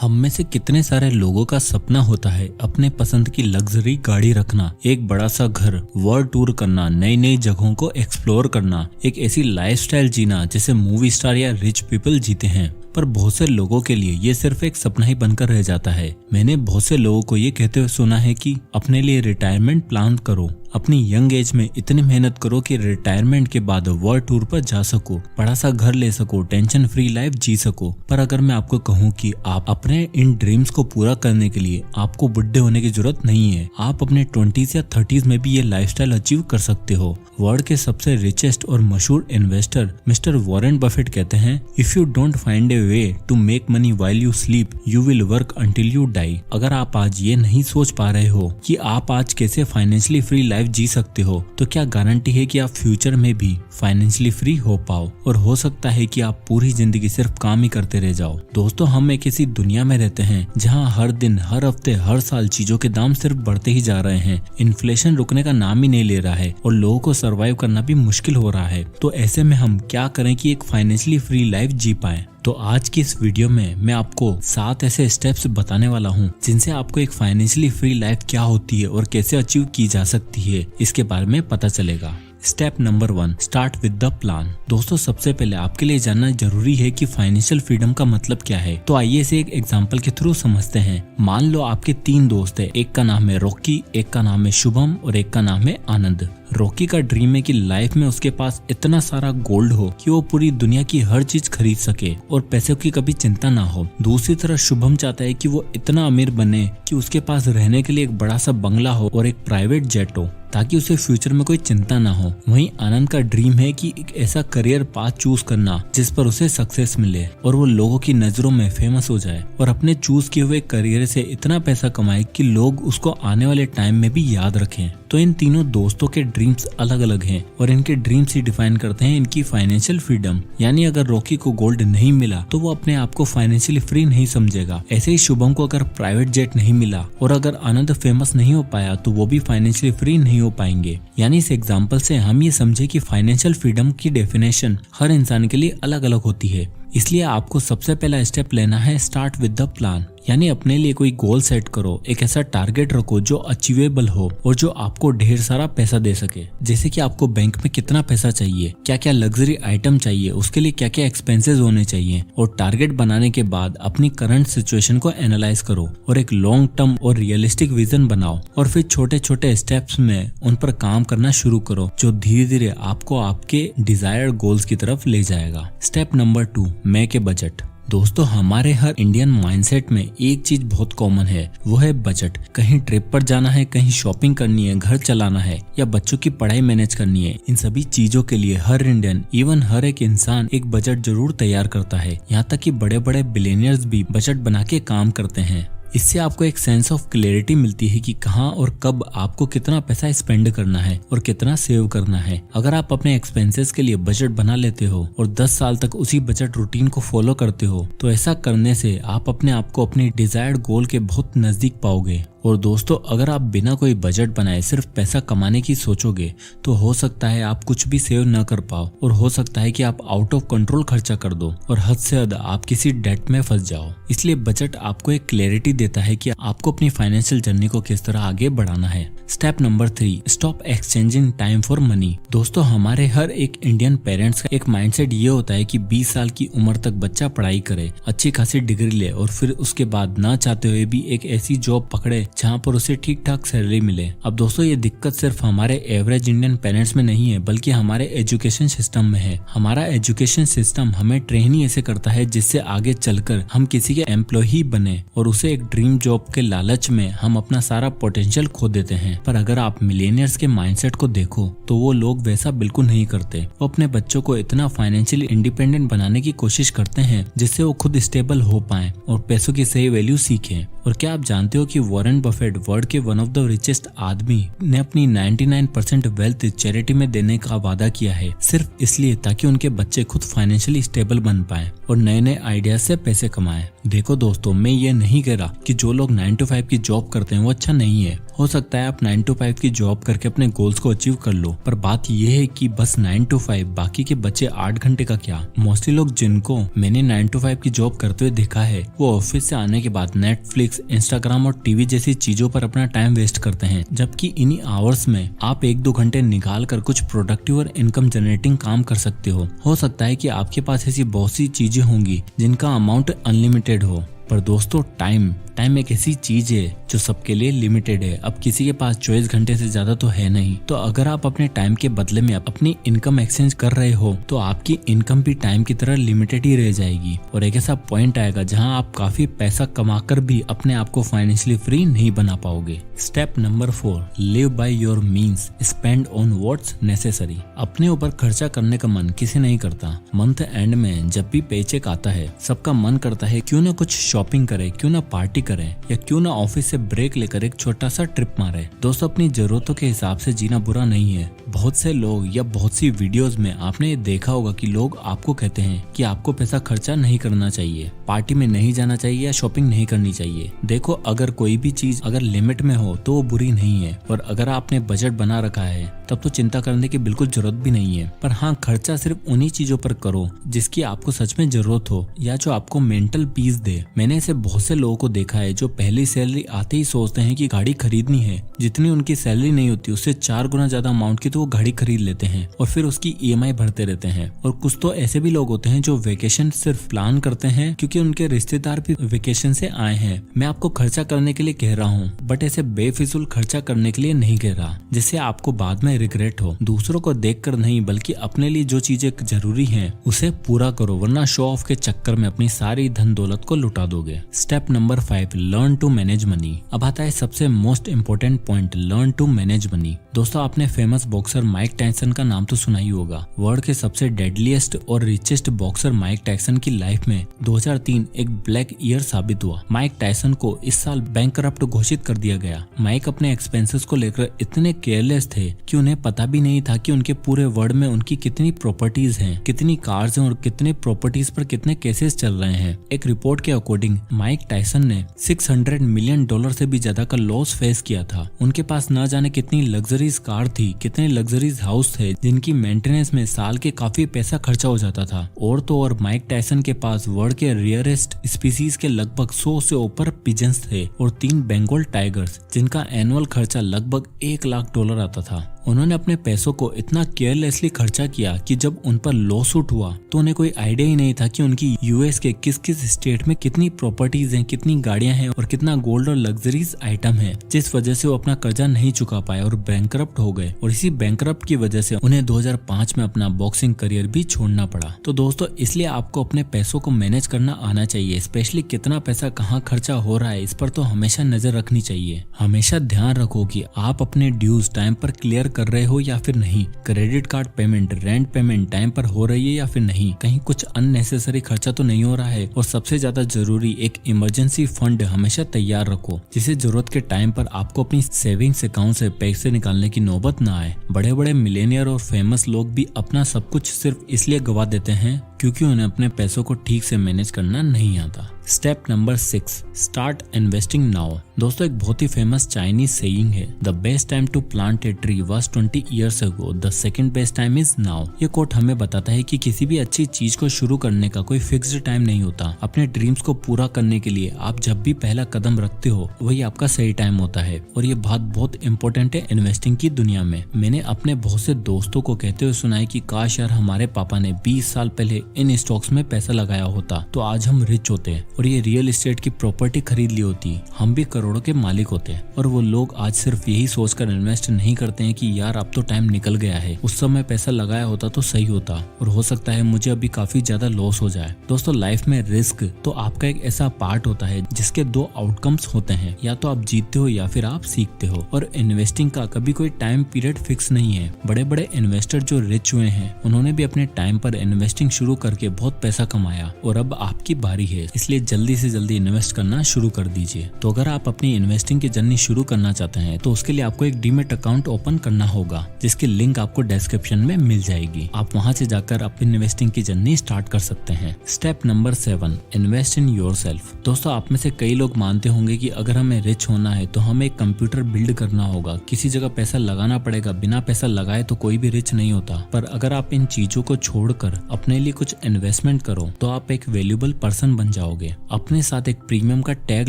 हम में से कितने सारे लोगों का सपना होता है अपने पसंद की लग्जरी गाड़ी रखना, एक बड़ा सा घर, वर्ल्ड टूर करना, नई नई जगहों को एक्सप्लोर करना, एक ऐसी लाइफस्टाइल जीना जैसे मूवी स्टार या रिच पीपल जीते हैं। पर बहुत से लोगों के लिए ये सिर्फ एक सपना ही बनकर रह जाता है। मैंने बहुत से लोगों को ये कहते हुए सुना है कि अपने लिए रिटायरमेंट प्लान करो, अपनी यंग एज में इतनी मेहनत करो कि रिटायरमेंट के बाद वर्ल्ड टूर पर जा सको, बड़ा सा घर ले सको, टेंशन फ्री लाइफ जी सको। पर अगर मैं आपको कहूँ कि आप अपने इन ड्रीम्स को पूरा करने के लिए आपको बुढ़े होने की जरूरत नहीं है। आप अपने 20s या 30s में भी ये लाइफस्टाइल अचीव कर सकते हो। वर्ल्ड के सबसे रिचेस्ट और मशहूर इन्वेस्टर मिस्टर वॉरेन बफेट कहते हैं, if you don't find a way to make money while you sleep you will work until you die. अगर आप आज ये नहीं सोच पा रहे हो कि आप आज कैसे फाइनेंशियली फ्री लाइफ जी सकते हो, तो क्या गारंटी है कि आप फ्यूचर में भी फाइनेंशियली फ्री हो पाओ। और हो सकता है कि आप पूरी जिंदगी सिर्फ काम ही करते रह जाओ। दोस्तों, हम एक ऐसी दुनिया में रहते हैं जहां हर दिन, हर हफ्ते, हर साल चीजों के दाम सिर्फ बढ़ते ही जा रहे हैं। इन्फ्लेशन रुकने का नाम ही नहीं ले रहा है और लोगों को सर्वाइव करना भी मुश्किल हो रहा है। तो ऐसे में हम क्या करें कि एक फाइनेंशियली फ्री लाइफ जी पाए। तो आज की इस वीडियो में मैं आपको 7 ऐसे स्टेप्स बताने वाला हूँ जिनसे आपको एक फाइनेंशियली फ्री लाइफ क्या होती है और कैसे अचीव की जा सकती है, इसके बारे में पता चलेगा। Step number 1, start with the plan. दोस्तों, सबसे पहले आपके लिए जानना जरूरी है कि फाइनेंशियल फ्रीडम का मतलब क्या है। तो आइए इसे एक एग्जांपल के थ्रू समझते हैं। मान लो आपके 3 दोस्त हैं, एक का नाम है रॉकी, एक का नाम है शुभम और एक का नाम है आनंद। रॉकी का ड्रीम है कि लाइफ में उसके पास इतना सारा गोल्ड हो कि वो पूरी दुनिया की हर चीज खरीद सके और पैसों की कभी चिंता ना हो। दूसरी तरफ शुभम चाहता है कि वो इतना अमीर बने कि उसके पास रहने के लिए एक बड़ा सा बंगला हो और एक प्राइवेट जेट हो, ताकि उसे फ्यूचर में कोई चिंता ना हो। वहीं आनंद का ड्रीम है कि एक ऐसा करियर पाथ चूज करना जिस पर उसे सक्सेस मिले और वो लोगों की नजरों में फेमस हो जाए और अपने चूज किए हुए करियर से इतना पैसा कमाए कि लोग उसको आने वाले टाइम में भी याद रखें। तो इन तीनों दोस्तों के ड्रीम्स अलग अलग हैं और इनके ड्रीम्स ही डिफाइन करते हैं इनकी फाइनेंशियल फ्रीडम। यानी अगर रॉकी को गोल्ड नहीं मिला तो वो अपने आप को फाइनेंशियली फ्री नहीं समझेगा। ऐसे ही शुभम को अगर प्राइवेट जेट नहीं मिला और अगर आनंद फेमस नहीं हो पाया तो वो भी फाइनेंशियली फ्री नहीं हो पाएंगे। यानी इस एग्जाम्पल से हम ये समझे कि फाइनेंशियल फ्रीडम की डेफिनेशन हर इंसान के लिए अलग अलग होती है। इसलिए आपको सबसे पहला स्टेप लेना है स्टार्ट विद द प्लान। यानी अपने लिए कोई गोल सेट करो, एक ऐसा टारगेट रखो जो अचीवेबल हो और जो आपको ढेर सारा पैसा दे सके। जैसे कि आपको बैंक में कितना पैसा चाहिए, क्या क्या लग्जरी आइटम चाहिए, उसके लिए क्या क्या एक्सपेंसेस होने चाहिए। और टारगेट बनाने के बाद अपनी करंट सिचुएशन को एनालाइज करो और एक लॉन्ग टर्म और रियलिस्टिक विजन बनाओ और फिर छोटे छोटे स्टेप्स में उन पर काम करना शुरू करो, जो धीरे धीरे आपको आपके डिजायर्ड गोल्स की तरफ ले जाएगा। Step number 2, make a budget. दोस्तों, हमारे हर इंडियन माइंडसेट में एक चीज बहुत कॉमन है, वो है बजट। कहीं ट्रिप पर जाना है, कहीं शॉपिंग करनी है, घर चलाना है या बच्चों की पढ़ाई मैनेज करनी है। इन सभी चीजों के लिए हर इंडियन, इवन हर एक इंसान एक बजट जरूर तैयार करता है। यहाँ तक कि बड़े बड़े बिलियनियर्स भी बजट बना के काम करते हैं। इससे आपको एक सेंस ऑफ क्लैरिटी मिलती है कि कहाँ और कब आपको कितना पैसा स्पेंड करना है और कितना सेव करना है। अगर आप अपने एक्सपेंसेस के लिए बजट बना लेते हो और 10 साल तक उसी बजट रूटीन को फॉलो करते हो, तो ऐसा करने से आप अपने आप को अपनी डिजायर्ड गोल के बहुत नजदीक पाओगे। और दोस्तों, अगर आप बिना कोई बजट बनाए सिर्फ पैसा कमाने की सोचोगे तो हो सकता है आप कुछ भी सेव न कर पाओ और हो सकता है कि आप आउट ऑफ कंट्रोल खर्चा कर दो और हद से ज्यादा आप किसी डेट में फंस जाओ। इसलिए बजट आपको एक क्लैरिटी देता है कि आपको अपनी फाइनेंशियल जर्नी को किस तरह आगे बढ़ाना है। Step number 3, stop exchanging time for money. दोस्तों, हमारे हर एक इंडियन पेरेंट्स का एक माइंडसेट ये होता है कि 20 साल की उम्र तक बच्चा पढ़ाई करे, अच्छी खासी डिग्री ले और फिर उसके बाद ना चाहते हुए भी एक ऐसी जॉब पकड़े जहाँ पर उसे ठीक ठाक सैलरी मिले। अब दोस्तों, ये दिक्कत सिर्फ हमारे एवरेज इंडियन पेरेंट्स में नहीं है, बल्कि हमारे एजुकेशन सिस्टम में है। हमारा एजुकेशन सिस्टम हमें ट्रेन ही ऐसे करता है जिससे आगे चलकर हम किसी के एम्प्लॉय बने और उसे एक ड्रीम जॉब के लालच में हम अपना सारा पोटेंशियल खो देते हैं। पर अगर आप मिलेनियर्स के माइंडसेट को देखो तो वो लोग वैसा बिल्कुल नहीं करते। वो अपने बच्चों को इतना फाइनेंशियली इंडिपेंडेंट बनाने की कोशिश करते हैं जिससे वो खुद स्टेबल हो पाएं और पैसों की सही वैल्यू सीखें। और क्या आप जानते हो कि वॉरेन बफेट वर्ल्ड के वन ऑफ द रिचेस्ट आदमी ने अपनी 99% वेल्थ चैरिटी में देने का वादा किया है, सिर्फ इसलिए ताकि उनके बच्चे खुद फाइनेंशियली स्टेबल बन पाएं और नए नए आइडिया से पैसे कमाएं। देखो दोस्तों, मैं ये नहीं कह रहा कि जो लोग 9 to 5 की जॉब करते हैं वो अच्छा नहीं है। हो सकता है आप 9 to 5 की जॉब करके अपने गोल्स को अचीव कर लो, पर बात यह है कि बस 9 to 5, बाकी के बचे 8 घंटे का क्या। मोस्टली लोग जिनको मैंने 9 to 5 की जॉब करते हुए देखा है, वो ऑफिस से आने के बाद नेटफ्लिक्स, इंस्टाग्राम और टीवी जैसी चीजों पर अपना टाइम वेस्ट करते हैं, जबकि इन्हीं आवर्स में आप 1-2 घंटे निकाल कर कुछ प्रोडक्टिव और इनकम जनरेटिंग काम कर सकते हो सकता है कि आपके पास ऐसी बहुत सी चीजें होंगी जिनका अमाउंट अनलिमिटेड हो, पर दोस्तों टाइम एक ऐसी चीज है जो सबके लिए लिमिटेड है। अब किसी के पास 24 घंटे से ज्यादा तो है नहीं, तो अगर आप अपने टाइम के बदले में अपनी इनकम एक्सचेंज कर रहे हो तो आपकी इनकम भी टाइम की तरह लिमिटेड ही रह जाएगी और एक ऐसा पॉइंट आएगा जहां आप काफी पैसा कमाकर भी अपने आप को फाइनेंशियली फ्री नहीं बना पाओगे। Step number 4, live by your means, spend on what's necessary. अपने ऊपर खर्चा करने का मन किसी नहीं करता। मंथ एंड में जब भी पेचेक आता है, सबका मन करता है क्यों ना कुछ शॉपिंग करे, क्यों ना पार्टी करें, या क्यों ना ऑफिस से ब्रेक लेकर एक छोटा सा ट्रिप मारे। दोस्तों, अपनी जरूरतों के हिसाब से जीना बुरा नहीं है। बहुत से लोग या बहुत सी वीडियोस में आपने ये देखा होगा कि लोग आपको कहते हैं कि आपको पैसा खर्चा नहीं करना चाहिए, पार्टी में नहीं जाना चाहिए या शॉपिंग नहीं करनी चाहिए। देखो, अगर कोई भी चीज अगर लिमिट में हो तो वो बुरी नहीं है, और अगर आपने बजट बना रखा है तब तो चिंता करने की बिल्कुल जरूरत भी नहीं है। पर हाँ, खर्चा सिर्फ उन्हीं चीजों पर करो जिसकी आपको सच में जरूरत हो या जो आपको मेंटल पीस दे। मैंने ऐसे बहुत से लोगों को देखा है जो पहली सैलरी आते ही सोचते हैं कि गाड़ी खरीदनी है, जितनी उनकी सैलरी नहीं होती उससे 4 गुना ज्यादा अमाउंट की तो वो गाड़ी खरीद लेते हैं और फिर उसकी EMI भरते रहते हैं। और कुछ तो ऐसे भी लोग होते हैं जो वेकेशन सिर्फ प्लान करते हैं क्योंकि उनके रिश्तेदार भी वेकेशन से आए हैं। मैं आपको खर्चा करने के लिए कह रहा हूँ, बट ऐसे बेफिजूल खर्चा करने के लिए नहीं कह रहा जिससे आपको बाद में रिग्रेट हो। दूसरों को देखकर नहीं, बल्कि अपने लिए जो चीजें जरूरी हैं उसे पूरा करो, वरना शो ऑफ के चक्कर में अपनी सारी धन दौलत को लुटा दोगे। Step number 5, learn to manage money. अब आता है सबसे most important point, learn to manage money. दोस्तों, आपने फेमस बॉक्सर माइक टायसन का नाम तो सुना ही होगा। वर्ल्ड के सबसे डेडलीस्ट और रिचेस्ट बॉक्सर माइक टायसन की लाइफ में 2003 एक ब्लैक ईयर साबित हुआ। माइक टायसन को इस साल बैंकरप्ट घोषित कर दिया गया। माइक अपने एक्सपेंसेस को लेकर इतने केयरलेस थे कि उन्हें पता भी नहीं था कि उनके पूरे वर्ल्ड में उनकी कितनी प्रॉपर्टीज हैं, कितनी कार्स हैं और कितने प्रॉपर्टीज पर कितने केसेस चल रहे हैं। एक रिपोर्ट के अकॉर्डिंग माइक टायसन ने $600 मिलियन से भी ज्यादा का लॉस फेस किया था। उनके पास न जाने कितनी लग्जरीज कार थी, कितने लग्जरीज हाउस थे जिनकी मेंटेनेंस में साल के काफी पैसा खर्चा हो जाता था। और तो और माइक टायसन के पास वर्ल्ड के रेयरेस्ट स्पीसीज के लगभग 100 से ऊपर पिजन्स थे और 3 बंगाल टाइगर्स जिनका एनुअल खर्चा लगभग $1 लाख आता था। उन्होंने अपने पैसों को इतना केयरलेसली खर्चा किया कि जब उन पर लॉसूट हुआ तो उन्हें कोई आइडिया ही नहीं था कि उनकी US के किस किस स्टेट में कितनी प्रॉपर्टीज हैं, कितनी गाड़ियां हैं और कितना गोल्ड और लग्जरीज आइटम है, जिस वजह से वो अपना कर्जा नहीं चुका पाए और बैंकरप्ट हो गए। और इसी बैंकरप्ट की वजह से उन्हें 2005 में अपना बॉक्सिंग करियर भी छोड़ना पड़ा। तो दोस्तों, इसलिए आपको अपने पैसों को मैनेज करना आना चाहिए। स्पेशली कितना पैसा कहाँ खर्चा हो रहा है, इस पर तो हमेशा नजर रखनी चाहिए। हमेशा ध्यान रखो कि आप अपने ड्यूज टाइम पर क्लियर कर रहे हो या फिर नहीं, credit card payment, rent payment time पर हो रही है या फिर नहीं, कहीं कुछ अननेसेसरी खर्चा तो नहीं हो रहा है। और सबसे ज्यादा जरूरी, एक इमरजेंसी फंड हमेशा तैयार रखो जिसे जरूरत के टाइम पर आपको अपनी सेविंग्स अकाउंट से पैसे निकालने की नौबत ना आए। बड़े बड़े मिलेनियर और फेमस लोग भी अपना सब कुछ सिर्फ इसलिए गवा देते हैं क्योंकि उन्हें अपने पैसों को ठीक से मैनेज करना नहीं आता। Step number 6, start investing now. दोस्तों, एक बहुत ही फेमस चाइनीज सेइंग है, the best time to plant a tree was 20 years ago, the second best time is now. ये कोट हमें बताता है कि किसी भी अच्छी चीज को शुरू करने का कोई फिक्स्ड टाइम नहीं होता। अपने ड्रीम्स को पूरा करने के लिए आप जब भी पहला कदम रखते हो वही आपका सही टाइम होता है। और ये बात बहुत इंपॉर्टेंट है इन्वेस्टिंग की दुनिया में। मैंने अपने बहुत से दोस्तों को कहते हुए सुना है कि काश यार हमारे पापा ने 20 साल पहले इन स्टॉक्स में पैसा लगाया होता तो आज हम रिच होते और ये रियल एस्टेट की प्रॉपर्टी खरीद ली होती, हम भी करोड़ों के मालिक होते। और वो लोग आज सिर्फ यही सोचकर इन्वेस्ट नहीं करते हैं कि यार अब तो टाइम निकल गया है, उस समय पैसा लगाया होता तो सही होता और हो सकता है मुझे अभी काफी ज्यादा लॉस हो जाए। दोस्तों, लाइफ में रिस्क तो आपका एक ऐसा पार्ट होता है जिसके 2 आउटकम्स होते हैं, या तो आप जीतते हो या फिर आप सीखते हो। और इन्वेस्टिंग का कभी कोई टाइम पीरियड फिक्स नहीं है। बड़े बड़े इन्वेस्टर जो रिच हुए हैं उन्होंने भी अपने टाइम पर इन्वेस्टिंग शुरू करके बहुत पैसा कमाया और अब आपकी बारी है। इसलिए जल्दी से जल्दी इन्वेस्ट करना शुरू कर दीजिए। तो अगर आप अपनी इन्वेस्टिंग की जर्नी शुरू करना चाहते हैं तो उसके लिए आपको एक डीमैट अकाउंट ओपन करना होगा, जिसकी लिंक आपको डिस्क्रिप्शन में मिल जाएगी। आप वहां से जाकर अपनी इन्वेस्टिंग की जर्नी स्टार्ट कर सकते हैं। Step number 7, invest in yourself. दोस्तों, आप में से कई लोग मानते होंगे कि अगर हमें रिच होना है तो हमें एक कंप्यूटर बिल्ड करना होगा, किसी जगह पैसा लगाना पड़ेगा, बिना पैसा लगाए तो कोई भी रिच नहीं होता। पर अगर आप इन चीजों को छोड़कर अपने लिए कुछ इन्वेस्टमेंट करो तो आप एक वैल्यूएबल पर्सन बन जाओगे। अपने साथ एक प्रीमियम का टैग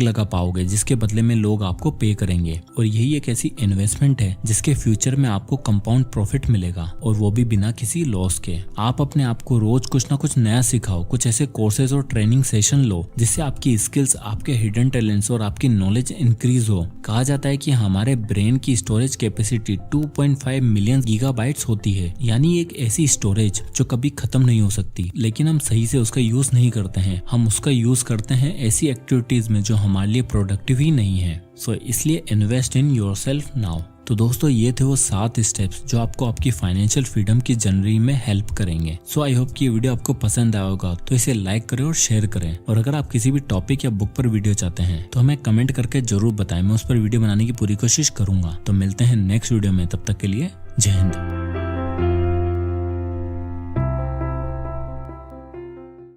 लगा पाओगे, जिसके बदले में लोग आपको पे करेंगे। और यही एक ऐसी इन्वेस्टमेंट है जिसके फ्यूचर में आपको कंपाउंड प्रॉफिट मिलेगा, और वो भी बिना किसी लॉस के। आप अपने आप को रोज कुछ ना कुछ नया सिखाओ, कुछ ऐसे कोर्सेज और ट्रेनिंग सेशन लो जिससे आपकी स्किल्स, आपके हिडन टैलेंट्स और आपकी नॉलेज इंक्रीज हो। कहा जाता है कि हमारे ब्रेन की स्टोरेज कैपेसिटी 2.5 मिलियन गीगाबाइट्स होती है, यानी एक ऐसी स्टोरेज जो कभी खत्म नहीं हो सकती। लेकिन हम सही से उसका यूज नहीं करते हैं। हम उसका यूज करते हैं ऐसी एक्टिविटीज में जो हमारे लिए प्रोडक्टिव ही नहीं है। सो इसलिए इन्वेस्ट इन योरसेल्फ नाउ। तो दोस्तों, ये थे वो 7 स्टेप्स जो आपको आपकी फाइनेंशियल फ्रीडम की जर्नी में हेल्प करेंगे। सो आई होप कि ये वीडियो आपको पसंद आया होगा, तो इसे लाइक करें और शेयर करें। और अगर आप किसी भी टॉपिक या बुक पर वीडियो चाहते हैं तो हमें कमेंट करके जरूर बताएं, मैं उस पर वीडियो बनाने की पूरी कोशिश करूंगा। तो मिलते हैं नेक्स्ट वीडियो में, तब तक के लिए जय हिंद।